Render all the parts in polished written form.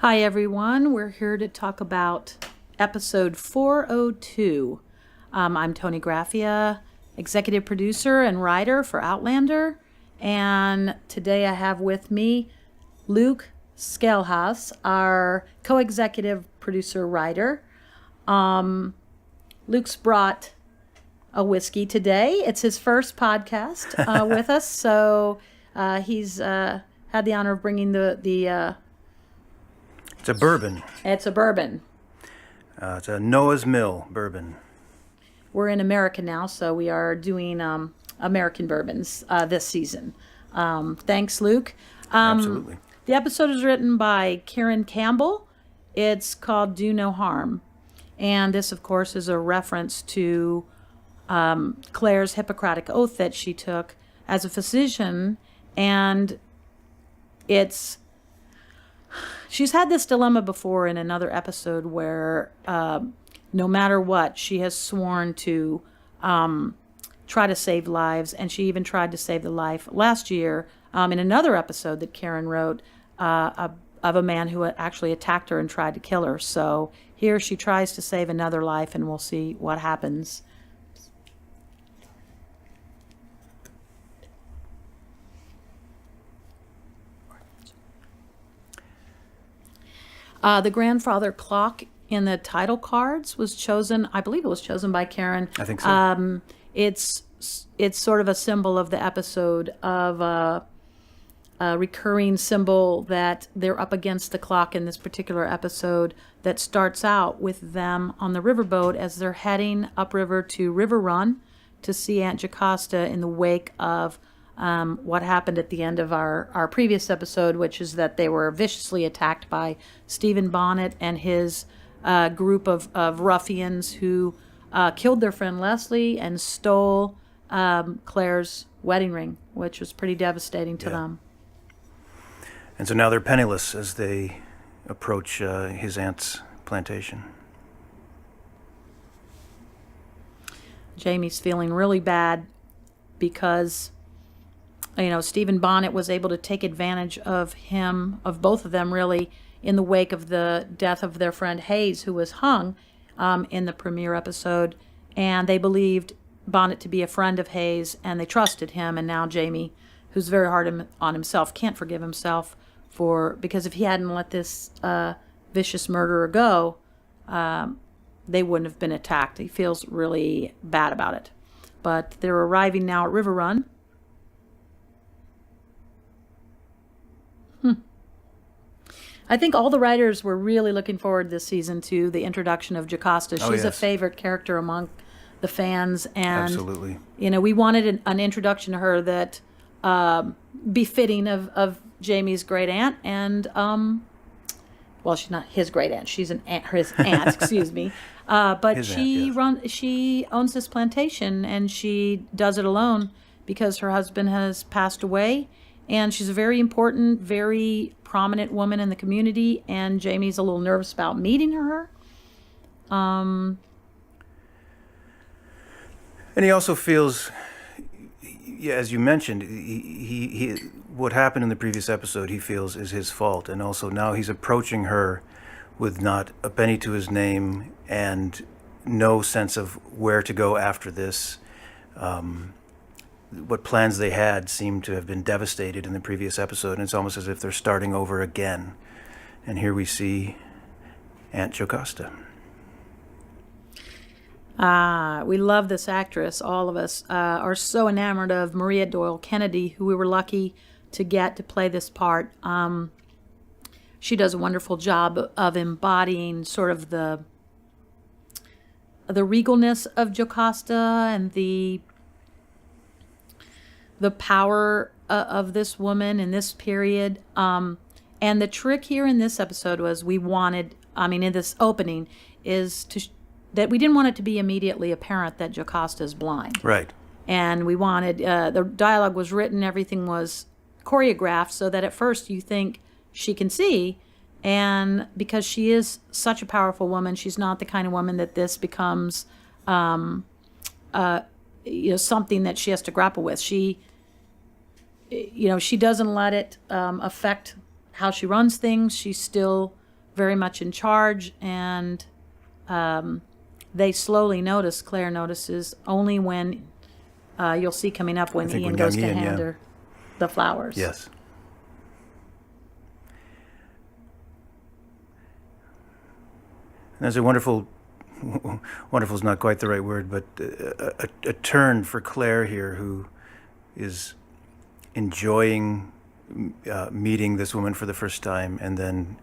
Hi, everyone. We're here to talk about episode 402. I'm Tony Graffia, executive producer and writer for Outlander. And today I have with me Luke Scalhouse, our co-executive producer writer. Luke's brought a whiskey today. It's his first podcast with us, so he's had the honor of bringing the It's a bourbon. It's a bourbon. It's a Noah's Mill bourbon. We're in America now, so we are doing American bourbons this season. Thanks, Luke. Absolutely. The episode is written by Karen Campbell. It's called Do No Harm. And this, of course, is a reference to Claire's Hippocratic Oath that she took as a physician. And she's had this dilemma before in another episode where no matter what, she has sworn to try to save lives, and she even tried to save the life last year in another episode that Karen wrote of a man who actually attacked her and tried to kill her. So here she tries to save another life, and we'll see what happens. The grandfather clock in the title cards was chosen, I believe it was chosen by Karen. I think so. It's sort of a symbol of the episode of a recurring symbol that they're up against the clock in this particular episode that starts out with them on the riverboat as they're heading upriver to River Run to see Aunt Jocasta in the wake of what happened at the end of our previous episode, which is that they were viciously attacked by Stephen Bonnet and his group of ruffians who killed their friend Leslie and stole Claire's wedding ring, which was pretty devastating to them. And so now they're penniless as they approach his aunt's plantation. Jamie's feeling really bad because Stephen Bonnet was able to take advantage of both of them really, in the wake of the death of their friend Hayes, who was hung in the premiere episode. And they believed Bonnet to be a friend of Hayes, and they trusted him. And now Jamie, who's very hard on himself, can't forgive himself because if he hadn't let this vicious murderer go, they wouldn't have been attacked. He feels really bad about it. But they're arriving now at River Run. I think all the writers were really looking forward this season to the introduction of Jocasta. She's a favorite character among the fans, and absolutely, we wanted an introduction to her that befitting of Jamie's great aunt, and well, she's not his great aunt; she's his aunt. Excuse me, but his she aunt, yes. She owns this plantation, and she does it alone because her husband has passed away. And she's a very important, very prominent woman in the community, and Jamie's a little nervous about meeting her. And he also feels, as you mentioned, he what happened in the previous episode he feels is his fault, and also now he's approaching her with not a penny to his name and no sense of where to go after this. What plans they had seem to have been devastated in the previous episode, and it's almost as if they're starting over again. And here we see Aunt Jocasta. We love this actress. All of us are so enamored of Maria Doyle Kennedy, who we were lucky to get to play this part. She does a wonderful job of embodying sort of the regalness of Jocasta and the power of this woman in this period. And the trick here in this episode was in this opening, is that we didn't want it to be immediately apparent that Jocasta is blind. Right. And we wanted, the dialogue was written, everything was choreographed so that at first you think she can see. And because she is such a powerful woman, she's not the kind of woman that this becomes something that she has to grapple with. She doesn't let it affect how she runs things. She still very much in charge, and they slowly notice. Claire notices only when you'll see coming up when I think Ian when goes young to Ian, hand yeah. her the flowers. Yes. There's a wonderful is not quite the right word, but a turn for Claire here, who is enjoying meeting this woman for the first time, and then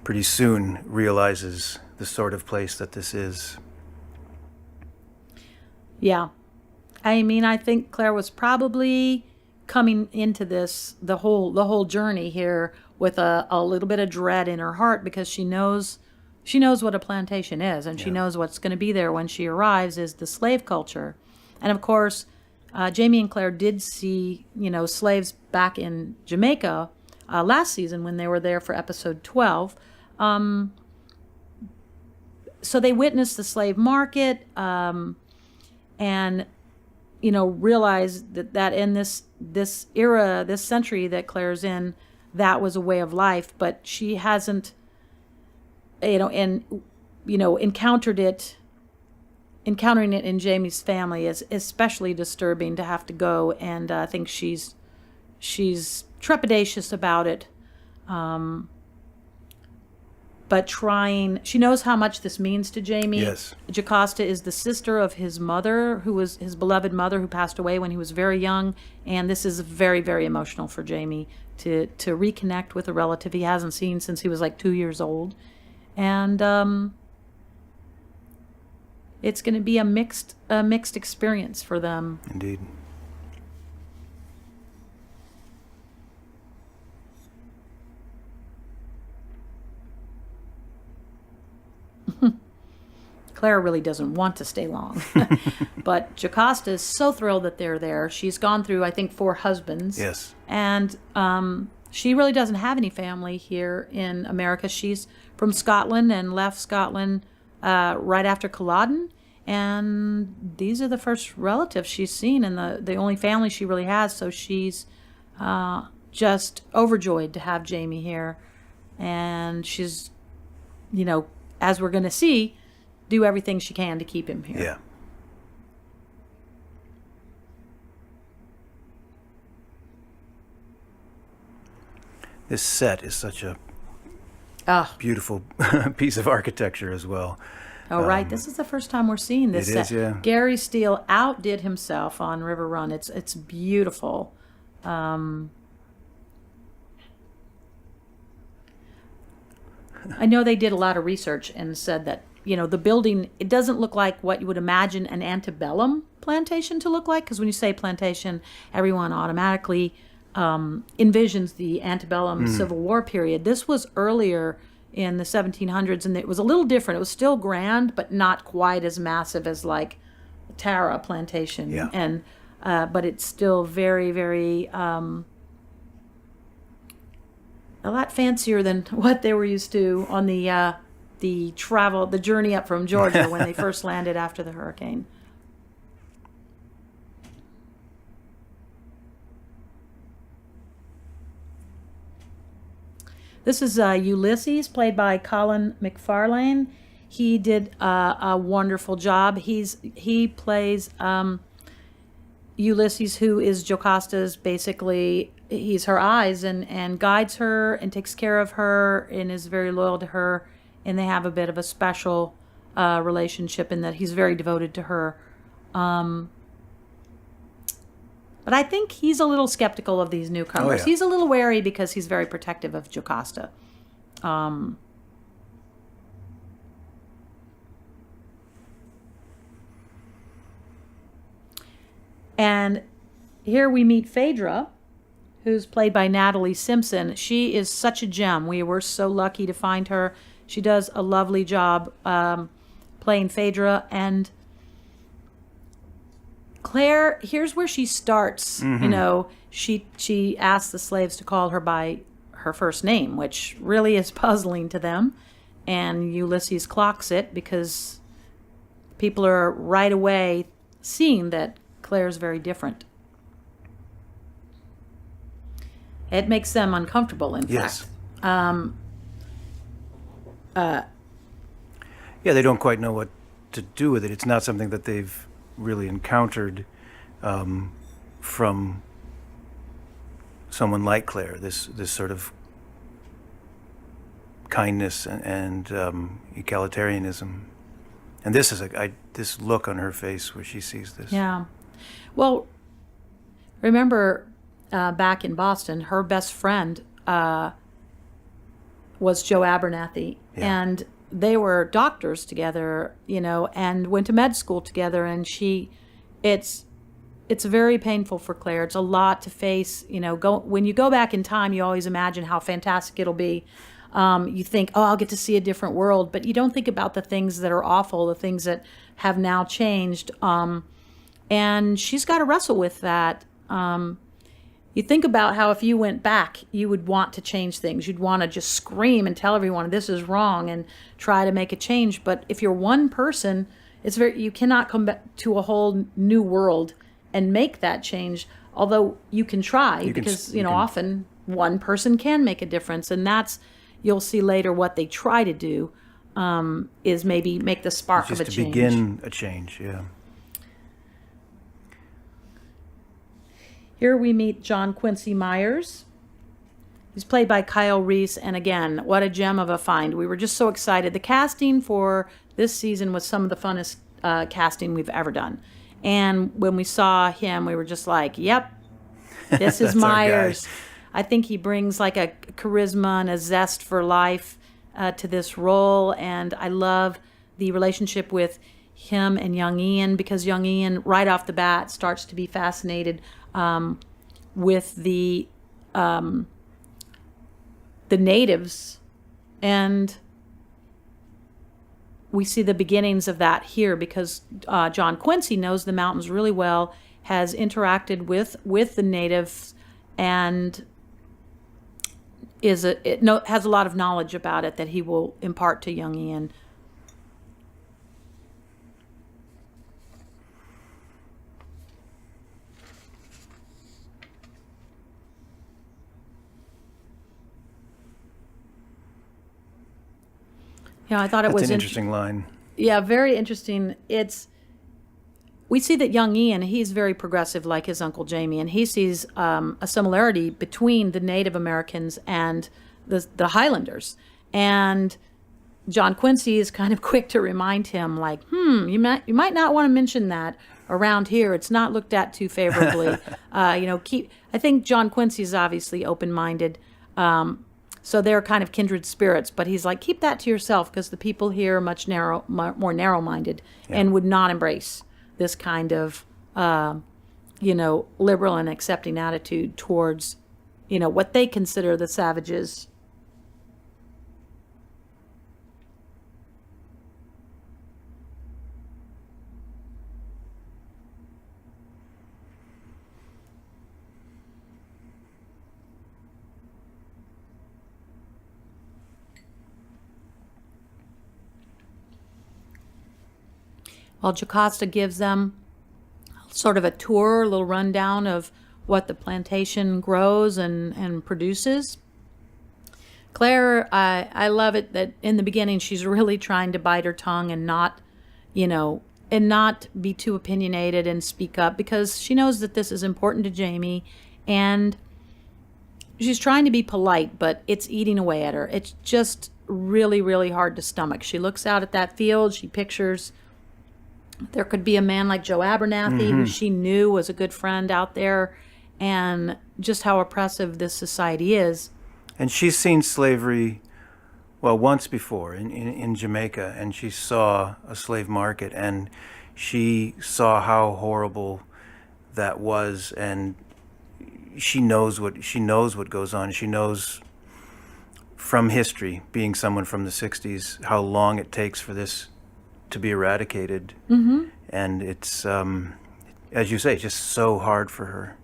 pretty soon realizes the sort of place that this is. Yeah. I mean, I think Claire was probably coming into this, the whole journey here, with a little bit of dread in her heart, because she knows what a plantation is, and she knows what's going to be there when she arrives is the slave culture. And of course, Jamie and Claire did see, slaves back in Jamaica last season when they were there for episode 12. So they witnessed the slave market, and realized that in this era, this century that Claire's in, that was a way of life. But she hasn't, encountering it in Jamie's family is especially disturbing to have to go, and I think she's trepidatious about it. But she knows how much this means to Jamie. Yes. Jocasta is the sister of his mother, who was his beloved mother, who passed away when he was very young. And this is very, very emotional for Jamie to reconnect with a relative he hasn't seen since he was like 2 years old. And it's going to be a mixed experience for them. Indeed. Claire really doesn't want to stay long. But Jocasta is so thrilled that they're there. She's gone through, I think, 4 husbands. Yes. And she really doesn't have any family here in America. She's from Scotland and left Scotland right after Culloden. And these are the first relatives she's seen, and the only family she really has. So she's just overjoyed to have Jamie here. And she's, as we're going to see, do everything she can to keep him here. Yeah. This set is such a beautiful piece of architecture as well. Oh, right. This is the first time we're seeing this It set. is, yeah. Gary Steele outdid himself on River Run. It's beautiful. I know they did a lot of research and said that, the building, it doesn't look like what you would imagine an antebellum plantation to look like, because when you say plantation, everyone automatically envisions the antebellum Civil War period. This was earlier in the 1700s, and it was a little different. It was still grand, but not quite as massive as like Tara plantation. Yeah. And but it's still very, very a lot fancier than what they were used to on the journey up from Georgia when they first landed after the hurricane. This is Ulysses, played by Colin McFarlane. He did a wonderful job. He plays Ulysses, who is Jocasta's, basically, he's her eyes and guides her and takes care of her and is very loyal to her. And they have a bit of a special relationship in that he's very devoted to her. But I think he's a little skeptical of these newcomers. Oh, yeah. He's a little wary because he's very protective of Jocasta. And here we meet Phaedra, who's played by Natalie Simpson. She is such a gem. We were so lucky to find her. She does a lovely job playing Phaedra. And Claire, here's where she starts. She asks the slaves to call her by her first name, which really is puzzling to them. And Ulysses clocks it because people are right away seeing that Claire's very different. It makes them uncomfortable, in Yes. fact. Yeah, they don't quite know what to do with it. It's not something that they've really encountered from someone like Claire. This sort of kindness and egalitarianism, and this is this look on her face where she sees this. Yeah. Well, remember back in Boston, her best friend was Joe Abernathy, Yeah. and they were doctors together, and went to med school together. And it's very painful for Claire. It's a lot to face. When you go back in time, you always imagine how fantastic it'll be. You think, oh, I'll get to see a different world, but you don't think about the things that are awful, the things that have now changed. And she's got to wrestle with that. You think about how if you went back, you would want to change things. You'd want to just scream and tell everyone this is wrong and try to make a change. But if you're one person, you cannot come back to a whole new world and make that change. Although you can try, because often one person can make a difference, and you'll see later what they try to do is maybe make the spark of a Just change. to begin a change, yeah. Here we meet John Quincy Myers. He's played by Kyle Reese, and again, what a gem of a find. We were just so excited. The casting for this season was some of the funnest casting we've ever done. And when we saw him, we were just like, yep, this is That's our guy. Myers. I think he brings like a charisma and a zest for life to this role, and I love the relationship with him and young Ian, because young Ian right off the bat starts to be fascinated with the natives, and we see the beginnings of that here because John Quincy knows the mountains really well, has interacted with the natives, and has a lot of knowledge about it that he will impart to young Ian. Yeah, I thought it That's was an interesting line. Yeah, very interesting. We see that young Ian, he's very progressive like his Uncle Jamie, and he sees a similarity between the Native Americans and the Highlanders. And John Quincy is kind of quick to remind him, like, you might not want to mention that around here. It's not looked at too favorably. I think John Quincy is obviously open-minded. So they're kind of kindred spirits, but he's like, keep that to yourself, because the people here are much more narrow-minded and would not embrace this kind of, liberal and accepting attitude towards, what they consider the savages. Well, Jocasta gives them sort of a tour, a little rundown of what the plantation grows and produces. Claire, I love it that in the beginning she's really trying to bite her tongue and not be too opinionated and speak up, because she knows that this is important to Jamie, and she's trying to be polite, but it's eating away at her. It's just really, really hard to stomach. She looks out at that field, she pictures there could be a man like Joe Abernathy, who she knew was a good friend out there, and just how oppressive this society is. And she's seen slavery, well, once before in Jamaica, and she saw a slave market, and she saw how horrible that was, and she knows what goes on. She knows from history, being someone from the 60s, how long it takes for this to be eradicated. And it's, as you say, just so hard for her.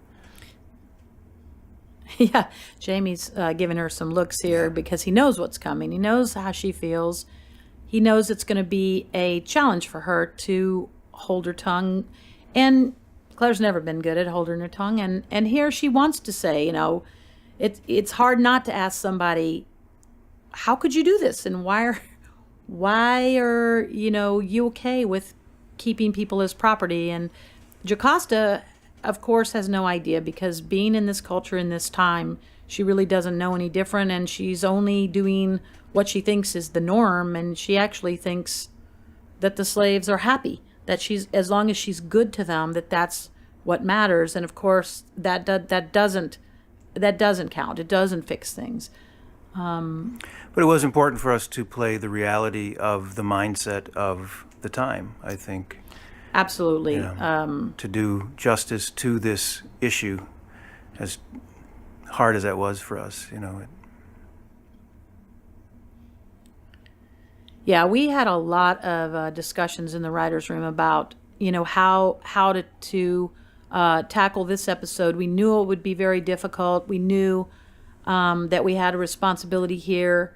Yeah, Jamie's giving her some looks here because he knows what's coming. He knows how she feels. He knows it's going to be a challenge for her to hold her tongue. And Claire's never been good at holding her tongue. And here she wants to say, it's hard not to ask somebody, how could you do this? And why why are, you okay with keeping people as property? And Jocasta, of course, has no idea, because being in this culture in this time, she really doesn't know any different, and she's only doing what she thinks is the norm, and she actually thinks that the slaves are happy, that she's, as long as she's good to them, that's what matters. And of course, that doesn't count. It doesn't fix things. But it was important for us to play the reality of the mindset of the time, I think. Absolutely. To do justice to this issue, as hard as that was for us, Yeah, we had a lot of discussions in the writers' room about, how to tackle this episode. We knew it would be very difficult. We knew that we had a responsibility here.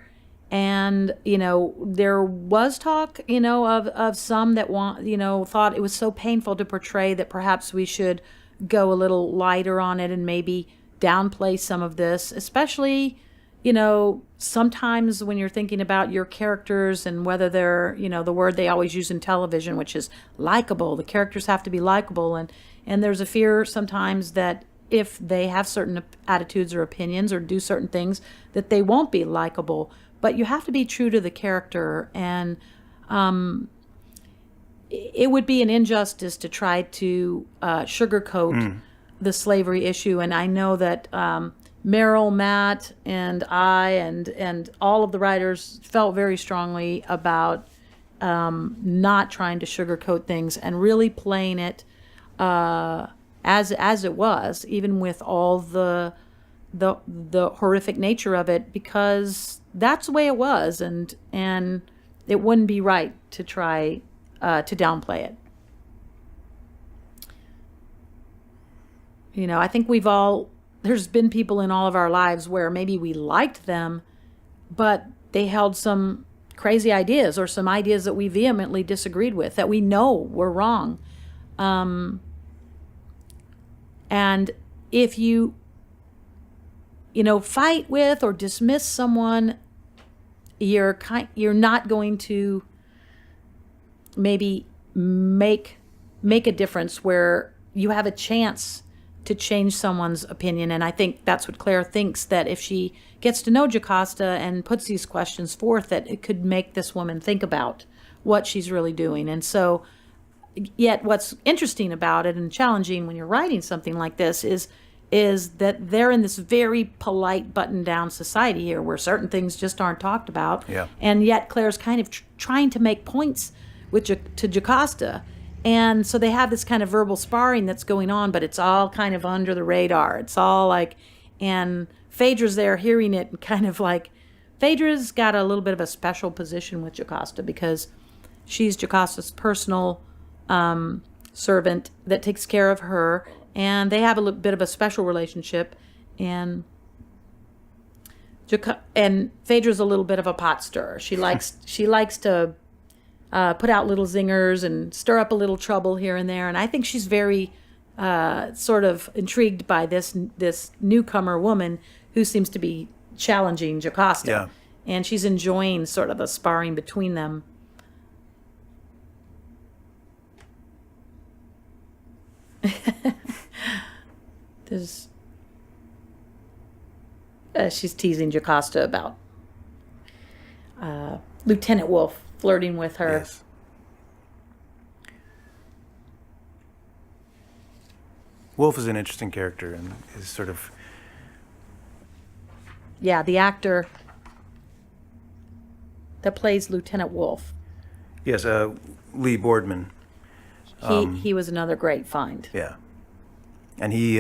And, there was talk, of some that thought it was so painful to portray that perhaps we should go a little lighter on it and maybe downplay some of this, especially, sometimes when you're thinking about your characters and whether they're, the word they always use in television, which is likable. The characters have to be likable. And there's a fear sometimes that if they have certain attitudes or opinions or do certain things, that they won't be likable. But you have to be true to the character, and it would be an injustice to try to sugarcoat the slavery issue. And I know that Meryl, Matt, and I, and all of the writers felt very strongly about not trying to sugarcoat things and really playing it as it was, even with all the horrific nature of it, because that's the way it was, and it wouldn't be right to try to downplay it. I think there's been people in all of our lives where maybe we liked them, but they held some crazy ideas or some ideas that we vehemently disagreed with, that we know were wrong. And if you fight with or dismiss someone, you're not going to maybe make a difference where you have a chance to change someone's opinion. And I think that's what Claire thinks, that if she gets to know Jocasta and puts these questions forth, that it could make this woman think about what she's really doing. And so, yet what's interesting about it and challenging when you're writing something like this is that they're in this very polite, buttoned-down society here where certain things just aren't talked about. Yeah. And yet Claire's kind of trying to make points to Jocasta. And so they have this kind of verbal sparring that's going on, but it's all kind of under the radar. It's all like, and Phaedra's there hearing it, and kind of like, Phaedra's got a little bit of a special position with Jocasta because she's Jocasta's personal servant that takes care of her, and they have a bit of a special relationship. And Phaedra's a little bit of a pot stirrer. She likes to put out little zingers and stir up a little trouble here and there. And I think she's very sort of intrigued by this newcomer woman who seems to be challenging Jocasta. Yeah. And she's enjoying sort of the sparring between them. She's teasing Jocasta about Lieutenant Wolf flirting with her. Yes. Wolf is an interesting character and is sort of... Yeah, the actor that plays Lieutenant Wolf. Yes, Lee Boardman. He was another great find. Yeah. And he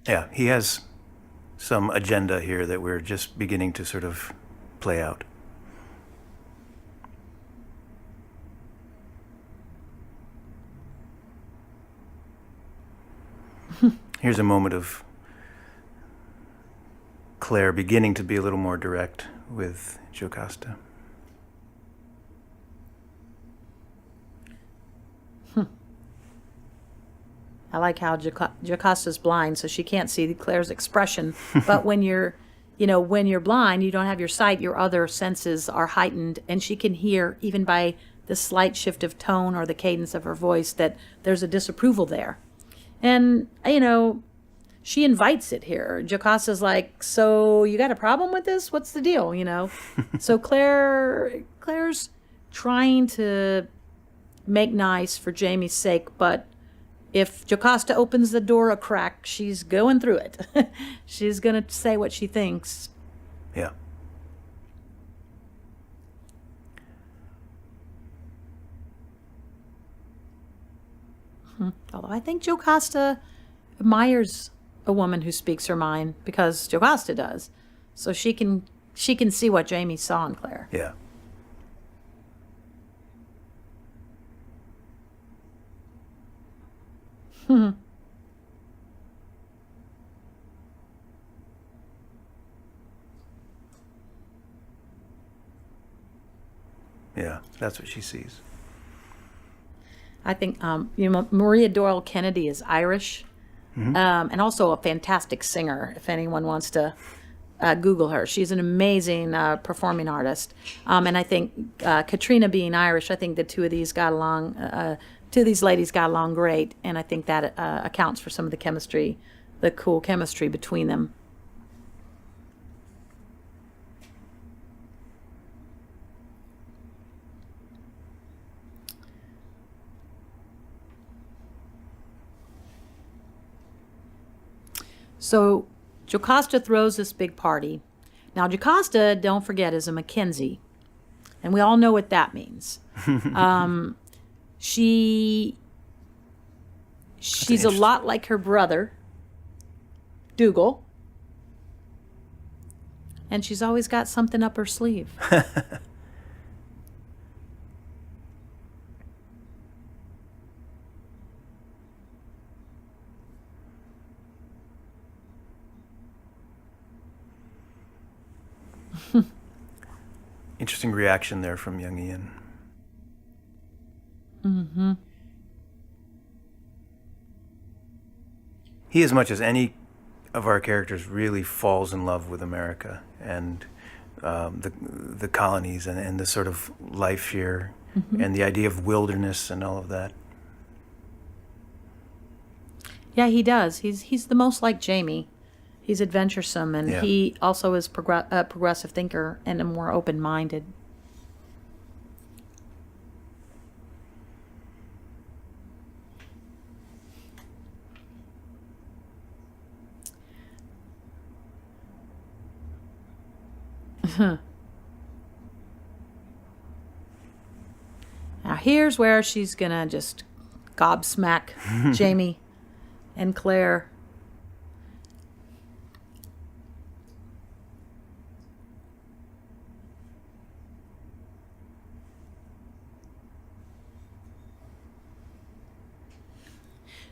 has some agenda here that we're just beginning to sort of play out. Here's a moment of Claire beginning to be a little more direct with Jocasta. I like how Jocasta's blind, so she can't see Claire's expression. But when you're when you're blind, you don't have your sight, your other senses are heightened, and she can hear, even by the slight shift of tone or the cadence of her voice, that there's a disapproval there. And, she invites it here. Jocasta's like, so you got a problem with this? What's the deal, So Claire's trying to make nice for Jamie's sake, but if Jocasta opens the door a crack, she's going through it. She's going to say what she thinks. Yeah. Although I think Jocasta admires a woman who speaks her mind, because Jocasta does. So she can see what Jamie saw in Claire. Yeah. Yeah, that's what she sees. I think Maria Doyle Kennedy is Irish, and also a fantastic singer. If anyone wants to Google her, she's an amazing performing artist. And I think Katrina being Irish, I think the two of these got along. Two of these ladies got along great, and I think that accounts for some of the chemistry, the cool chemistry between them. So Jocasta throws this big party. Now, Jocasta, don't forget, is a Mackenzie, and we all know what that means. She's a lot like her brother, Dougal, and she's always got something up her sleeve. Interesting reaction there from young Ian. Mm-hmm. He, as much as any of our characters, really falls in love with America and the colonies and the sort of life here, and the idea of wilderness and all of that. Yeah, he does. He's the most like Jamie. He's adventuresome, and he also is a progressive thinker and a more open-minded. Now here's where she's gonna just gobsmack Jamie and Claire.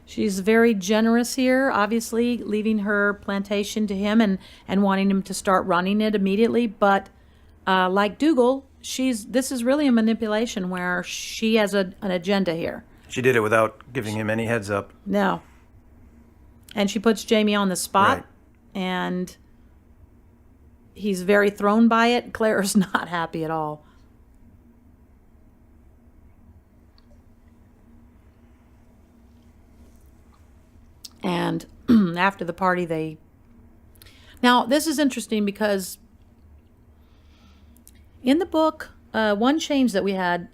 She's very generous here, obviously, leaving her plantation to him and wanting him to start running it immediately. But like Dougal, this is really a manipulation where she has an agenda here. She did it without giving him any heads up. No. And she puts Jamie on the spot, Right. and he's very thrown by it. Claire's not happy at all. And after the party, Now, this is interesting because in the book, one change that we had,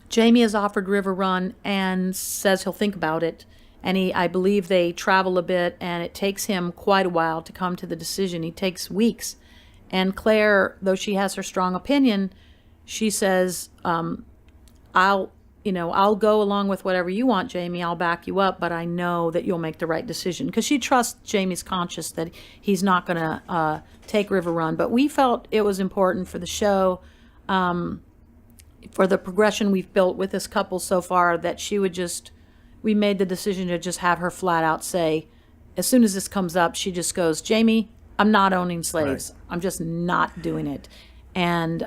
Jamie is offered River Run and says he'll think about it. And I believe they travel a bit, and it takes him quite a while to come to the decision. He takes weeks. And Claire, though she has her strong opinion, she says, I'll go along with whatever you want, Jamie. I'll back you up, but I know that you'll make the right decision. Because she trusts Jamie's conscience that he's not going to take River Run. But we felt it was important for the show, for the progression we've built with this couple so far, that we made the decision to just have her flat out say, as soon as this comes up, she just goes, Jamie, I'm not owning slaves. Right. I'm just not doing it. And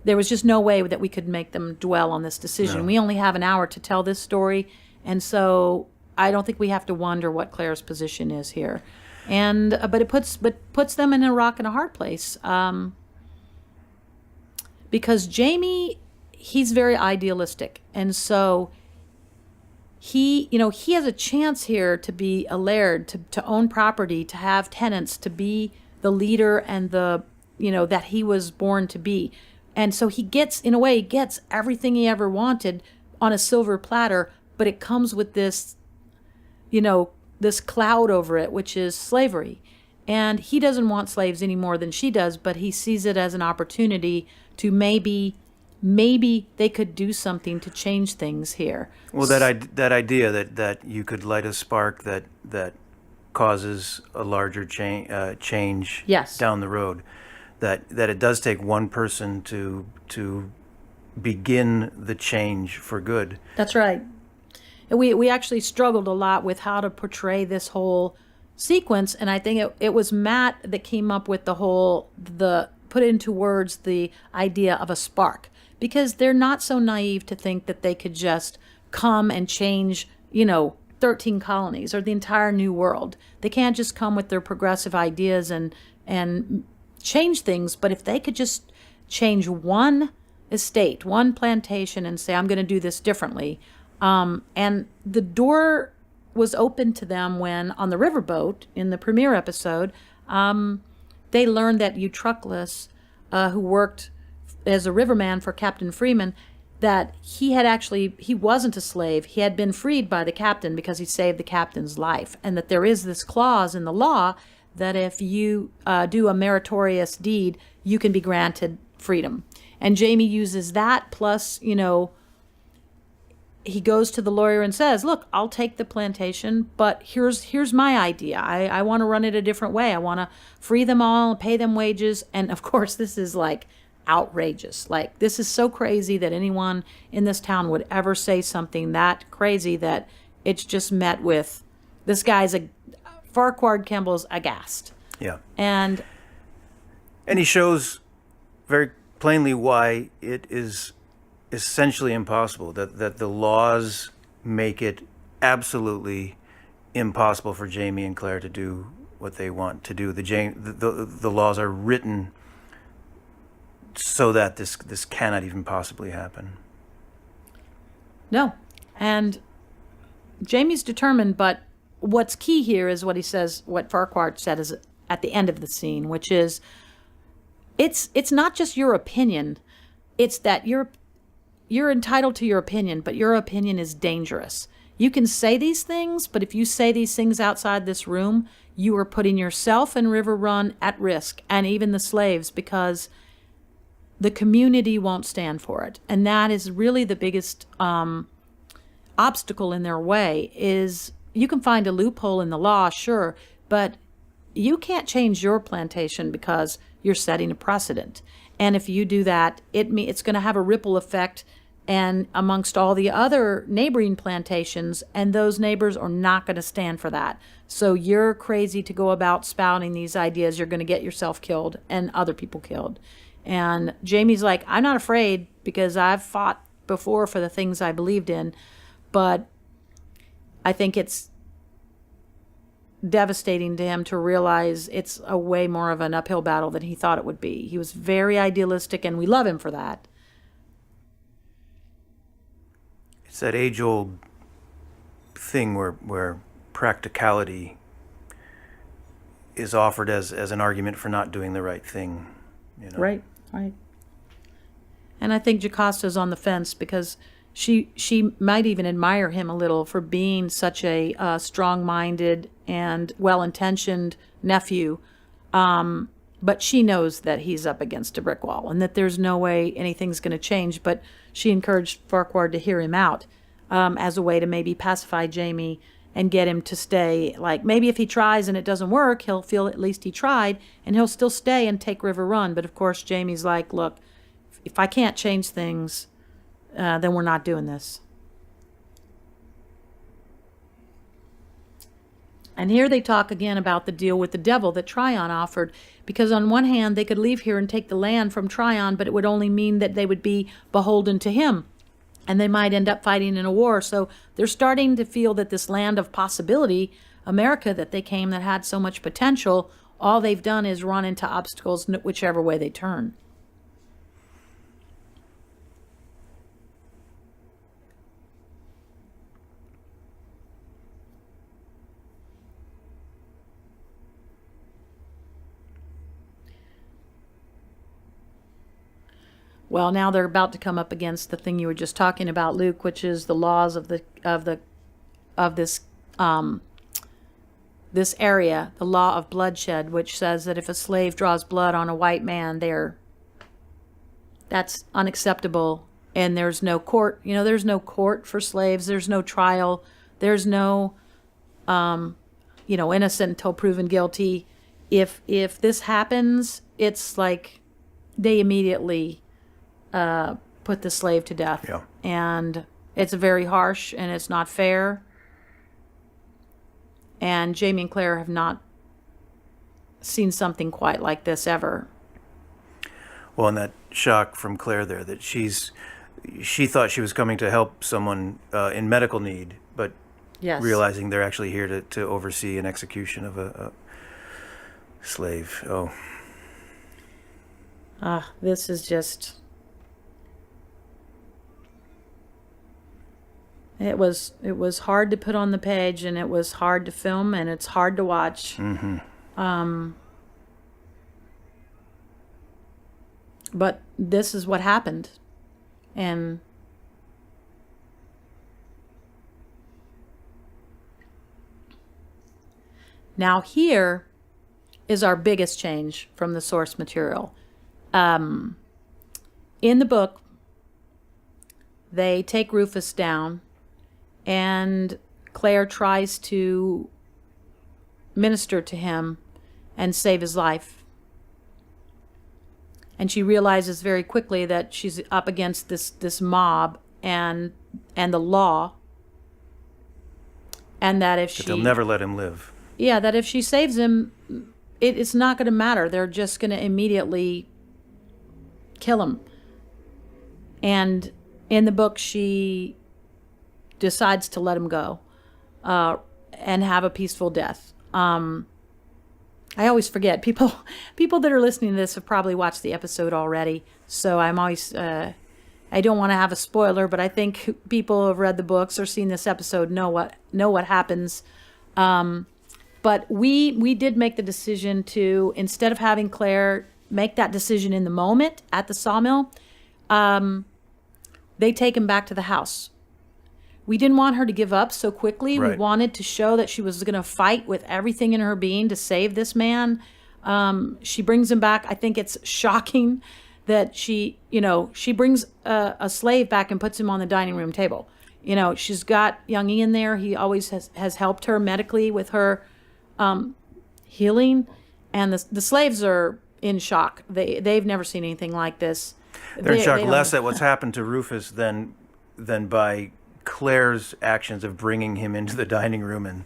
there was just no way that we could make them dwell on this decision. No. We only have an hour to tell this story, and so I don't think we have to wonder what Claire's position is here. And but it puts them in a rock and a hard place, because Jamie, he's very idealistic, and so he has a chance here to be a laird, to own property, to have tenants, to be the leader and the that he was born to be. And so he gets everything he ever wanted on a silver platter, but it comes with this this cloud over it, which is slavery. And he doesn't want slaves any more than she does, but he sees it as an opportunity to maybe they could do something to change things here. Well, that idea that you could light a spark that causes a larger change Yes. down the road, that it does take one person to begin the change for good. That's right. And we actually struggled a lot with how to portray this whole sequence, and I think it was Matt that came up with put into words the idea of a spark, because they're not so naive to think that they could just come and change 13 colonies or the entire new world. They can't just come with their progressive ideas and change things, but if they could just change one estate, one plantation, and say, I'm going to do this differently. And the door was open to them when, on the riverboat, in the premiere episode, they learned that Eutroclus, who worked as a riverman for Captain Freeman, that he wasn't a slave. He had been freed by the captain because he saved the captain's life. And that there is this clause in the law that if you do a meritorious deed, you can be granted freedom. And Jamie uses that, plus, he goes to the lawyer and says, look, I'll take the plantation, but here's my idea. I want to run it a different way. I want to free them all, pay them wages. And of course, this is like outrageous. Like, this is so crazy that anyone in this town would ever say something that crazy that it's just met with, this guy's Farquhar Kemball's aghast. Yeah. And he shows very plainly why it is essentially impossible, that the laws make it absolutely impossible for Jamie and Claire to do what they want to do. The laws are written so that this cannot even possibly happen. No. And Jamie's determined, but what's key here is what he says, what Farquhar said is at the end of the scene, which is, it's not just your opinion, it's that you're entitled to your opinion, but your opinion is dangerous. You can say these things, but if you say these things outside this room, you are putting yourself and River Run at risk, and even the slaves, because the community won't stand for it. And that is really the biggest obstacle in their way. Is you can find a loophole in the law, sure, but you can't change your plantation because you're setting a precedent. And if you do that, it's going to have a ripple effect and amongst all the other neighboring plantations, and those neighbors are not going to stand for that. So you're crazy to go about spouting these ideas. You're going to get yourself killed and other people killed. And Jamie's like, I'm not afraid because I've fought before for the things I believed in, but I think it's devastating to him to realize it's a way more of an uphill battle than he thought it would be. He was very idealistic, and we love him for that. It's that age-old thing where practicality is offered as an argument for not doing the right thing. Right. And I think Jocasta's on the fence because she might even admire him a little for being such a strong-minded and well-intentioned nephew, but she knows that he's up against a brick wall and that there's no way anything's going to change. But she encouraged Farquhar to hear him out as a way to maybe pacify Jamie and get him to stay. Like, maybe if he tries and it doesn't work, he'll feel at least he tried, and he'll still stay and take River Run. But of course, Jamie's like, look, if I can't change things, then we're not doing this. And here they talk again about the deal with the devil that Tryon offered, because on one hand, they could leave here and take the land from Tryon, but it would only mean that they would be beholden to him, and they might end up fighting in a war. So they're starting to feel that this land of possibility America that they came that had so much potential, all they've done is run into obstacles whichever way they turn. Well, now they're about to come up against the thing you were just talking about, Luke, which is the laws of this this area, the law of bloodshed, which says that if a slave draws blood on a white man, that's unacceptable, and there's no court. There's no court for slaves. There's no trial. There's no innocent until proven guilty. If this happens, it's like they immediately put the slave to death. Yeah. And it's very harsh, and it's not fair. And Jamie and Claire have not seen something quite like this ever. Well, and that shock from Claire there, that she thought she was coming to help someone in medical need, but Yes. realizing they're actually here to oversee an execution of a slave. Oh, This is just... It was hard to put on the page, and it was hard to film, and it's hard to watch. mm-hmm. But this is what happened. And now here is our biggest change from the source material. In the book, they take Rufus down, and Claire tries to minister to him and save his life. And she realizes very quickly that she's up against this mob and the law, and that if They'll never let him live. Yeah, that if she saves him, it's not going to matter. They're just going to immediately kill him. And in the book, she decides to let him go and have a peaceful death. I always forget. People that are listening to this have probably watched the episode already, so I'm always... I don't want to have a spoiler, but I think people who have read the books or seen this episode know what happens. But we did make the decision to, instead of having Claire make that decision in the moment at the sawmill, they take him back to the house. We didn't want her to give up so quickly. Right. We wanted to show that she was going to fight with everything in her being to save this man. She brings him back. I think it's shocking that she brings a slave back and puts him on the dining room table. She's got young Ian there. He always has helped her medically with her healing. And the slaves are in shock. They've never seen anything like this. They're in shock less at what's happened to Rufus than by Claire's actions of bringing him into the dining room and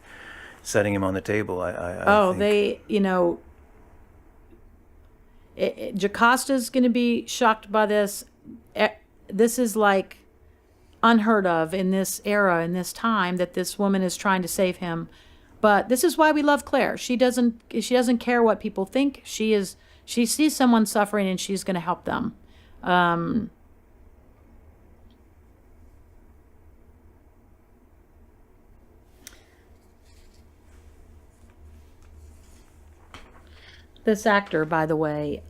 setting him on the table. I think. Jocasta's going to be shocked by this. This is like unheard of in this era, in this time, that this woman is trying to save him. But this is why we love Claire. She doesn't care what people think. She sees someone suffering, and she's going to help them. This actor, by the way,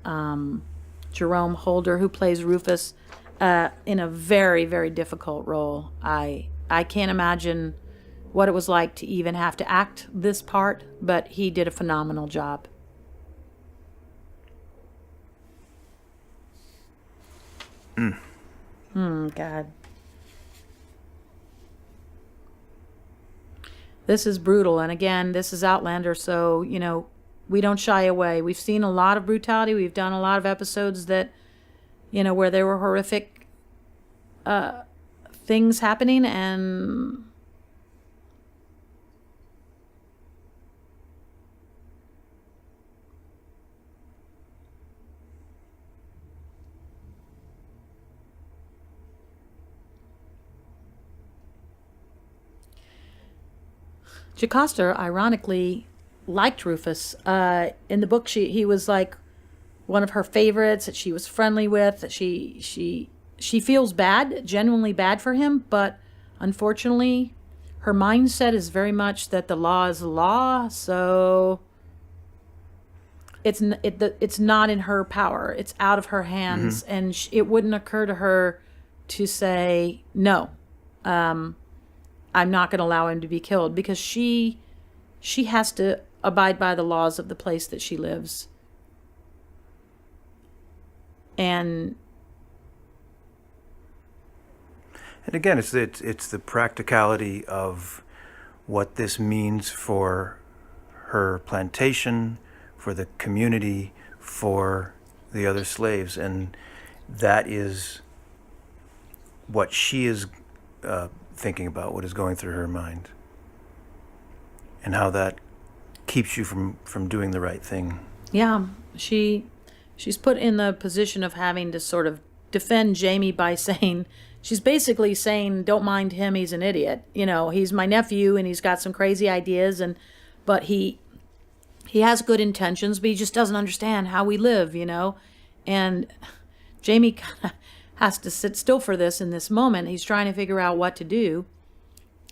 Jerome Holder, who plays Rufus, in a very, very difficult role. I can't imagine what it was like to even have to act this part, but he did a phenomenal job. God. This is brutal, and again, this is Outlander, so, we don't shy away. We've seen a lot of brutality. We've done a lot of episodes that, where there were horrific things happening, and Jocasta, ironically, liked Rufus. In the book, he was like one of her favorites that she was friendly with. She feels bad, genuinely bad for him, but unfortunately, her mindset is very much that the law is the law. So it's not in her power. It's out of her hands, and it wouldn't occur to her to say no. I'm not going to allow him to be killed, because she has to abide by the laws of the place that she lives. And again, it's the practicality of what this means for her plantation, for the community, for the other slaves, and that is what she is thinking about, what is going through her mind, and how that keeps you from doing the right thing. yeah, she's put in the position of having to sort of defend Jamie by saying, she's basically saying, don't mind him, he's an idiot. You know, he's my nephew and he's got some crazy ideas, but he has good intentions, but he just doesn't understand how we live, you know. And Jamie kind of has to sit still for this in this moment. He's trying to figure out what to do.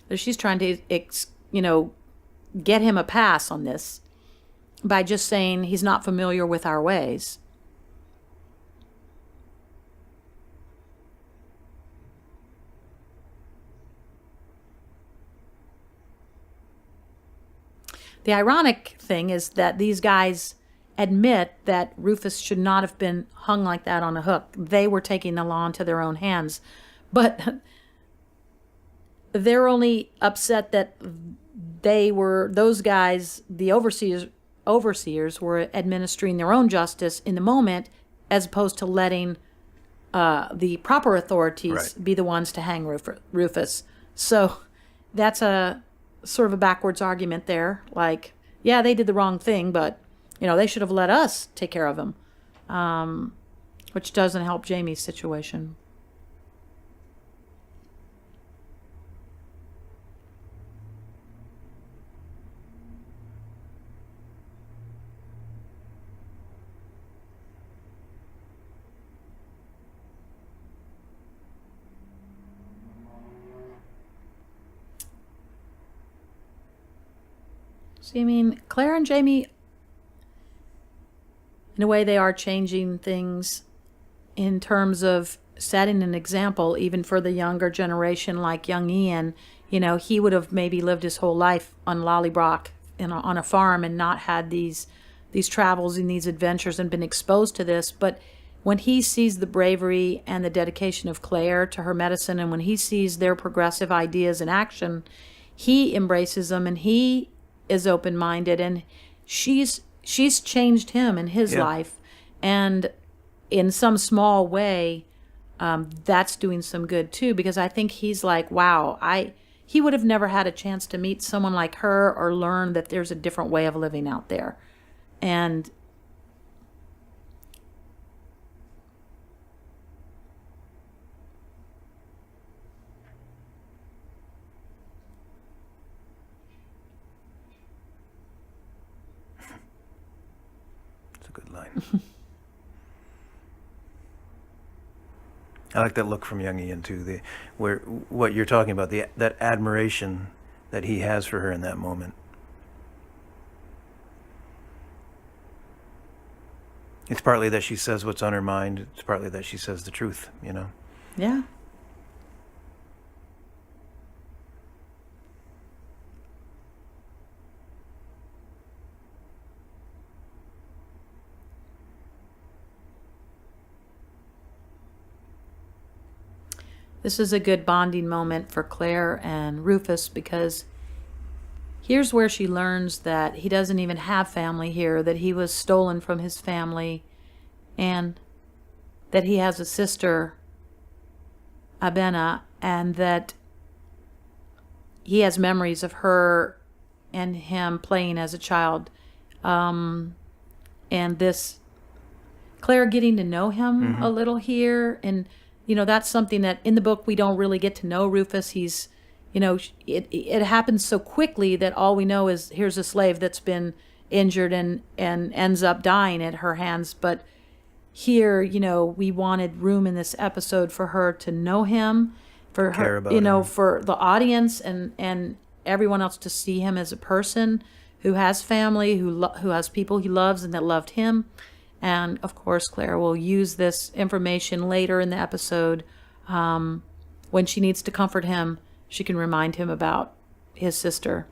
But she's trying to, get him a pass on this by just saying he's not familiar with our ways. The ironic thing is that these guys admit that Rufus should not have been hung like that on a hook. They were taking the law into their own hands. But they're only upset that those guys, the overseers were administering their own justice in the moment, as opposed to letting the proper authorities be the ones to hang Rufus. So that's a sort of a backwards argument there. Like, yeah, they did the wrong thing, but they should have let us take care of him, which doesn't help Jamie's situation. So, I mean, Claire and Jamie, in a way, they are changing things in terms of setting an example, even for the younger generation, like young Ian. He would have maybe lived his whole life on Lollybrook on a farm and not had these travels and these adventures and been exposed to this. But when he sees the bravery and the dedication of Claire to her medicine, and when he sees their progressive ideas in action, he embraces them, and he is open-minded, and she's changed him in his life, and in some small way, that's doing some good too, because I think he's like, wow, he would have never had a chance to meet someone like her or learn that there's a different way of living out there. And Good line. I like that look from young Ian too. What you're talking about, that admiration that he has for her in that moment. It's partly that she says what's on her mind. It's partly that she says the truth. yeah. This is a good bonding moment for Claire and Rufus, because here's where she learns that he doesn't even have family here, that he was stolen from his family, and that he has a sister, Abena, and that he has memories of her and him playing as a child. And this Claire getting to know him a little here, and that's something that in the book we don't really get to know Rufus. He's it happens so quickly that all we know is here's a slave that's been injured and ends up dying at her hands. But here, we wanted room in this episode for her to know him, for Care her, about him. for the audience and everyone else to see him as a person who has family, who has people he loves and that loved him. And of course, Claire will use this information later in the episode. When she needs to comfort him, she can remind him about his sister.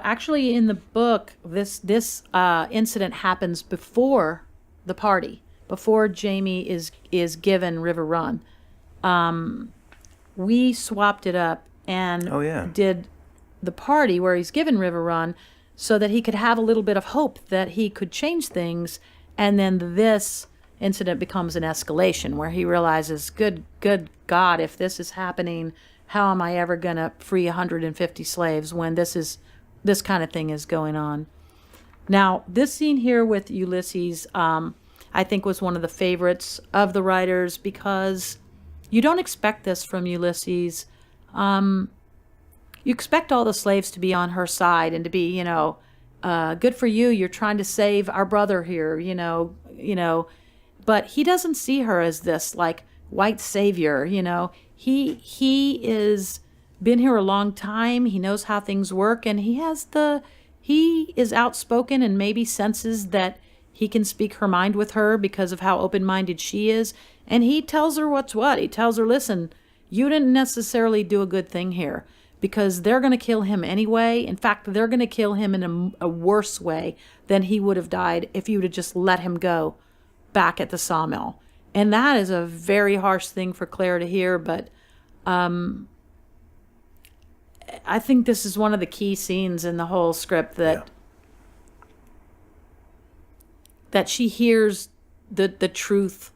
Actually, in the book, this incident happens before the party, before Jamie is given River Run. We swapped it up and Oh, yeah. did the party where he's given River Run so that he could have a little bit of hope that he could change things, and then this incident becomes an escalation where he realizes, good God, if this is happening, how am I ever going to free 150 slaves when this kind of thing is going on? Now, this scene here with Ulysses, I think was one of the favorites of the writers because you don't expect this from Ulysses. You expect all the slaves to be on her side and to be, good for you. You're trying to save our brother here, but he doesn't see her as this like white savior. He is been here a long time. He knows how things work, and he is outspoken and maybe senses that he can speak her mind with her because of how open-minded she is. And he tells her what's what. He tells her, listen, you didn't necessarily do a good thing here because they're going to kill him anyway. In fact, they're going to kill him in a worse way than he would have died if you would have just let him go back at the sawmill. And that is a very harsh thing for Claire to hear, but I think this is one of the key scenes in the whole script that she hears the truth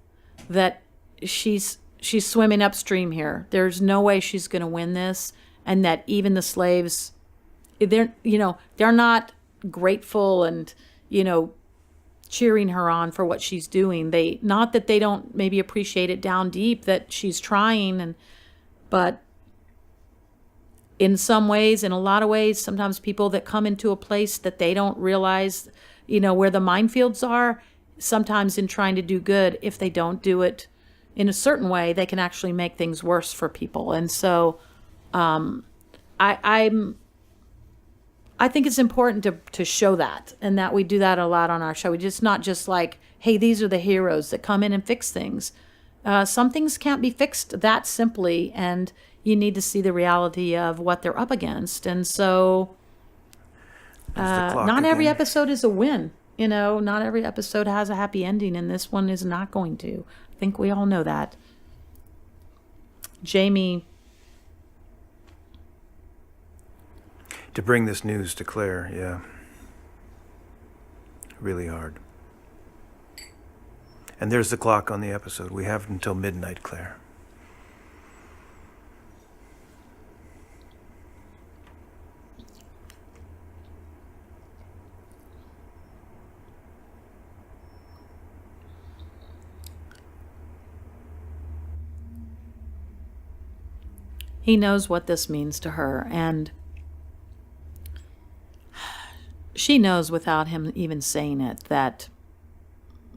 that she's swimming upstream here. There's no way she's going to win this, and that even the slaves, they're not grateful and cheering her on for what she's doing. Not that they don't maybe appreciate it down deep that she's trying, but in some ways, in a lot of ways, sometimes people that come into a place that they don't realize, where the minefields are, sometimes in trying to do good, if they don't do it in a certain way, they can actually make things worse for people. And so I think it's important to show that, and that we do that a lot on our show. We just not just like, hey, these are the heroes that come in and fix things. Some things can't be fixed that simply, and you need to see the reality of what they're up against. And so not every episode is a win. Not every episode has a happy ending, and this one is not going to. I think we all know that. Jamie. To bring this news to Claire, yeah. Really hard. And there's the clock on the episode. We have until midnight, Claire. He knows what this means to her, and she knows without him even saying it that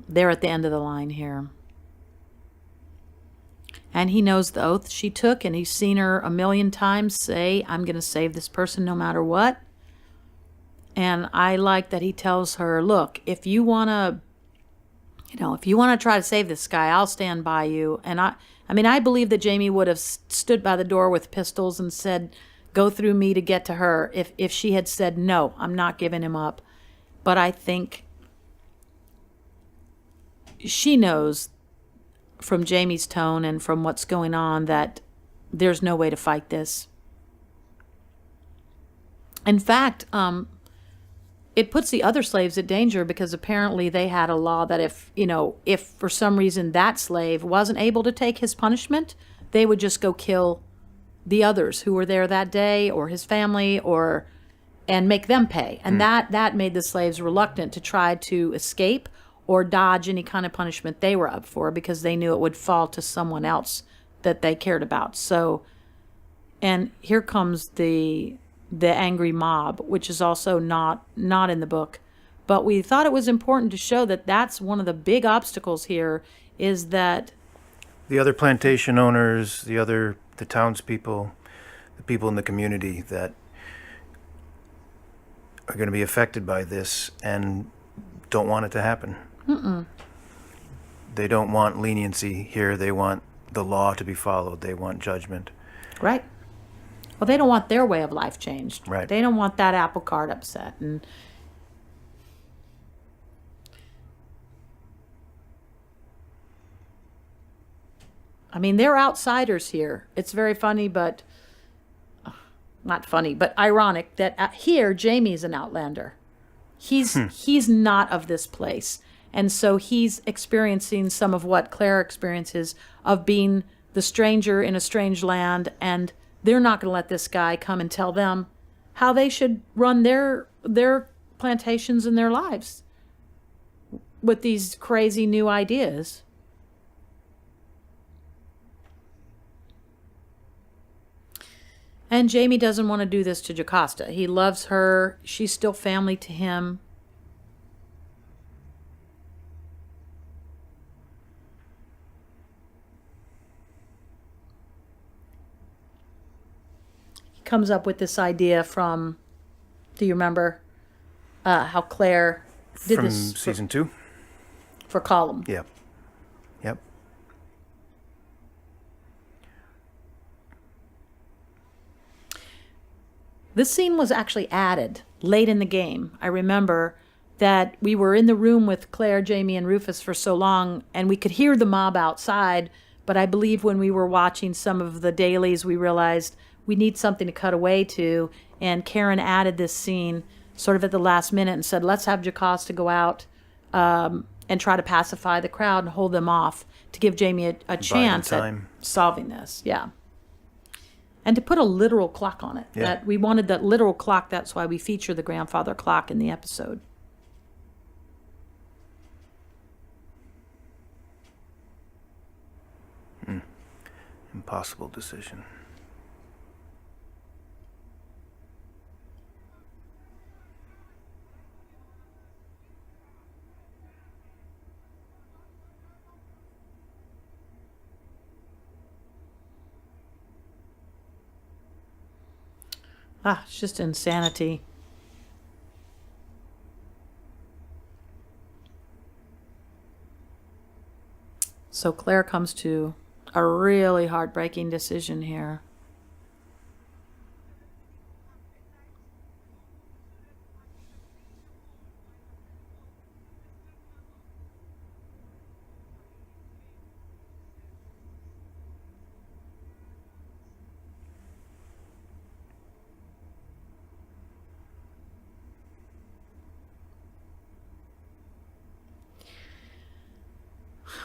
they're at the end of the line here. And he knows the oath she took, and he's seen her a million times say, I'm going to save this person no matter what. And I like that he tells her, look, if you want to try to save this guy, I'll stand by you. And I believe that Jamie would have stood by the door with pistols and said, go through me to get to her, if she had said, no, I'm not giving him up. But I think she knows from Jamie's tone and from what's going on that there's no way to fight this. In fact, it puts the other slaves at danger, because apparently they had a law that if for some reason that slave wasn't able to take his punishment, they would just go kill the others who were there that day, or his family, and make them pay. And that made the slaves reluctant to try to escape or dodge any kind of punishment they were up for, because they knew it would fall to someone else that they cared about. So, and here comes the angry mob, which is also not in the book. But we thought it was important to show that that's one of the big obstacles here, is that The other plantation owners, the townspeople, the people in the community that are going to be affected by this and don't want it to happen. They don't want leniency here. They want the law to be followed. They want judgment. right. Well, they don't want their way of life changed. Right. They don't want that apple cart upset. And I mean, they're outsiders here. It's very funny, but not funny, but ironic that here Jamie's an outlander. He's not of this place. And so he's experiencing some of what Claire experiences of being the stranger in a strange land, and they're not going to let this guy come and tell them how they should run their plantations and their lives with these crazy new ideas. And Jamie doesn't want to do this to Jocasta. He loves her. She's still family to him. He comes up with this idea from, do you remember how Claire did From this season 2? for Colum? Yep. Yep. This scene was actually added late in the game. I remember that we were in the room with Claire, Jamie, and Rufus for so long, and we could hear the mob outside, but I believe when we were watching some of the dailies, we realized we need something to cut away to, and Karen added this scene sort of at the last minute and said, let's have Jocasta go out and try to pacify the crowd and hold them off to give Jamie a chance at time. solving this. Yeah. And to put a literal clock on it. Yeah. That we wanted that literal clock. That's why we feature the grandfather clock in the episode. Impossible decision. It's just insanity. So Claire comes to a really heartbreaking decision here.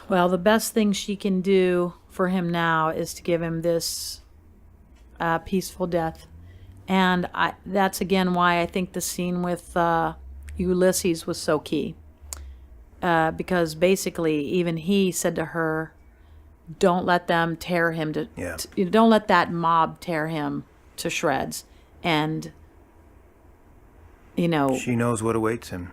Well, the best thing she can do for him now is to give him this peaceful death. And that's again why I think the scene with Ulysses was so key. Because basically, even he said to her, don't let them tear him don't let that mob tear him to shreds. And, She knows what awaits him.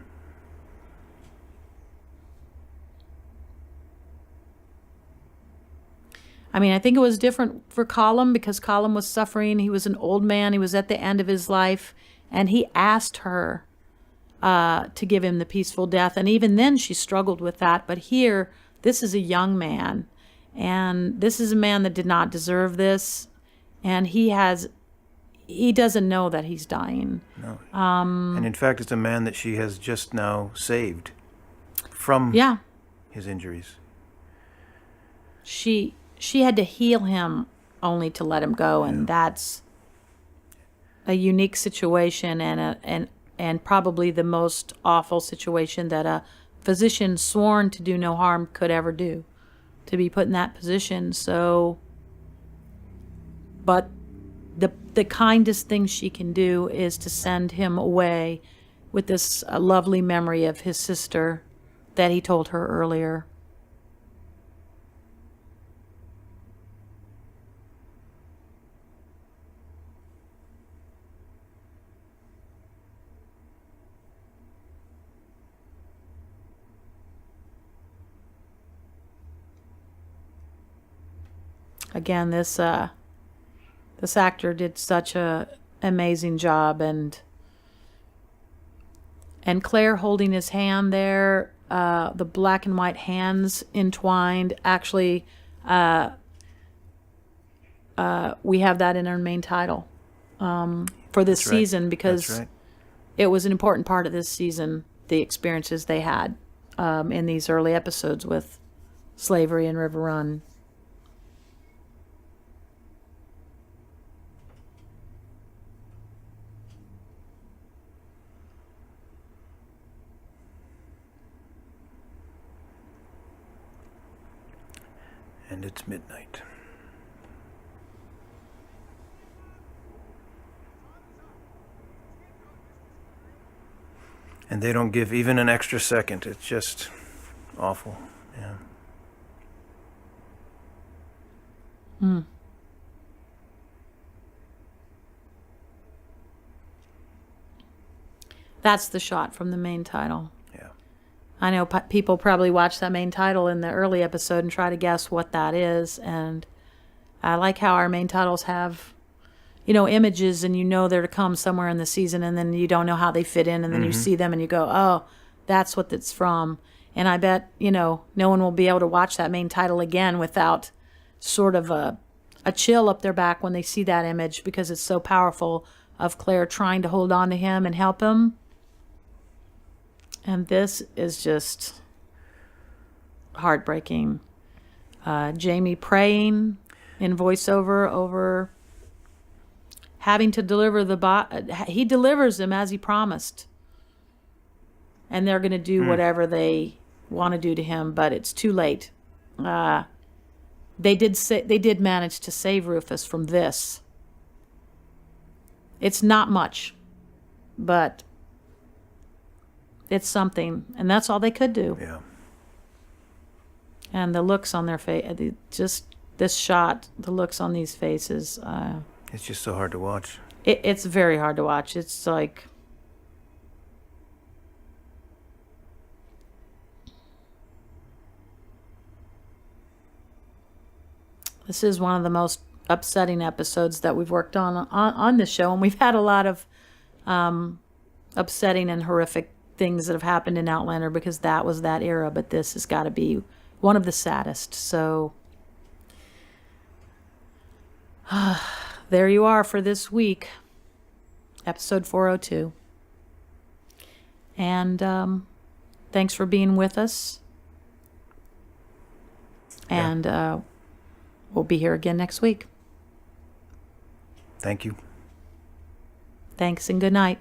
I mean, I think it was different for Colum because Colum was suffering. He was an old man. He was at the end of his life. And he asked her to give him the peaceful death. And even then she struggled with that. But here, this is a young man. And this is a man that did not deserve this. And he doesn't know that he's dying. No. And in fact, it's a man that she has just now saved from his injuries. She had to heal him only to let him go, and that's a unique situation and probably the most awful situation that a physician sworn to do no harm could ever do, to be put in that position. So, but the kindest thing she can do is to send him away with this lovely memory of his sister that he told her earlier. Again, this actor did such a amazing job, and Claire holding his hand there, the black and white hands entwined. Actually, we have that in our main title for this That's right. season because That's right. it was an important part of this season, the experiences they had in these early episodes with slavery in River Run. And it's midnight. And they don't give even an extra second. It's just awful. Yeah. That's the shot from the main title. Yeah. I know people probably watch that main title in the early episode and try to guess what that is. And I like how our main titles have, images, and they're to come somewhere in the season, and then you don't know how they fit in, and then you see them and you go, oh, that's what it's from. And I bet, no one will be able to watch that main title again without sort of a chill up their back when they see that image, because it's so powerful of Claire trying to hold on to him and help him. And this is just heartbreaking. Jamie praying in voiceover over having to deliver he delivers them as he promised. And they're going to do whatever they want to do to him, but it's too late. They did manage to save Rufus from this. It's not much, but it's something, and that's all they could do. Yeah. And the looks on their face, just this shot, the looks on these faces, It's just so hard to watch. it's very hard to watch. It's like, this is one of the most upsetting episodes that we've worked on this show, and we've had a lot of upsetting and horrific things that have happened in Outlander because that was that era, but this has got to be one of the saddest. So there you are for this week, episode 402. And thanks for being with us. And we'll be here again next week. Thank you. Thanks and good night.